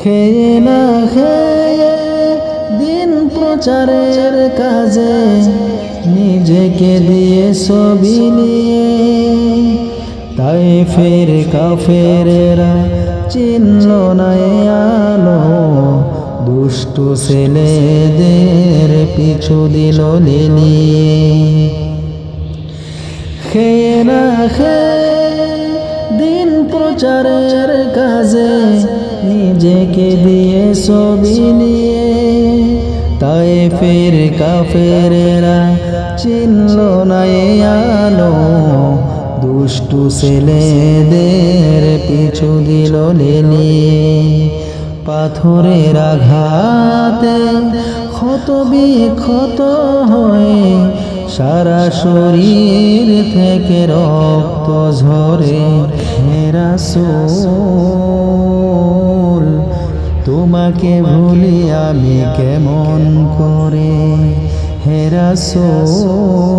খেয়ে না খেয়ে দিন প্রচারের কাজে নিজেকে দিয়ে ছবি নিয়ে তায়েফের কাফেরেরা চিনল না এ আলো, দুষ্টু ছেলেদের পিছু দিল লিলিয়ে। খেয়ে না খেয়ে দিন প্রচারের কাজে নিজেকে দিয়ে ছবি নিয়ে তায়েফের কাফেরেরা চিনল না এ আলো, দুষ্টু ছেলেদের পিছু দিল লিলিয়ে। পাথরের আঘাতে ক্ষত বিক্ষত হয়ে সারা শরীর থেকে রক্ত ঝরে। হে রাসূল তোমাকে ভুলি আমি কেমন করে, হে রাসূল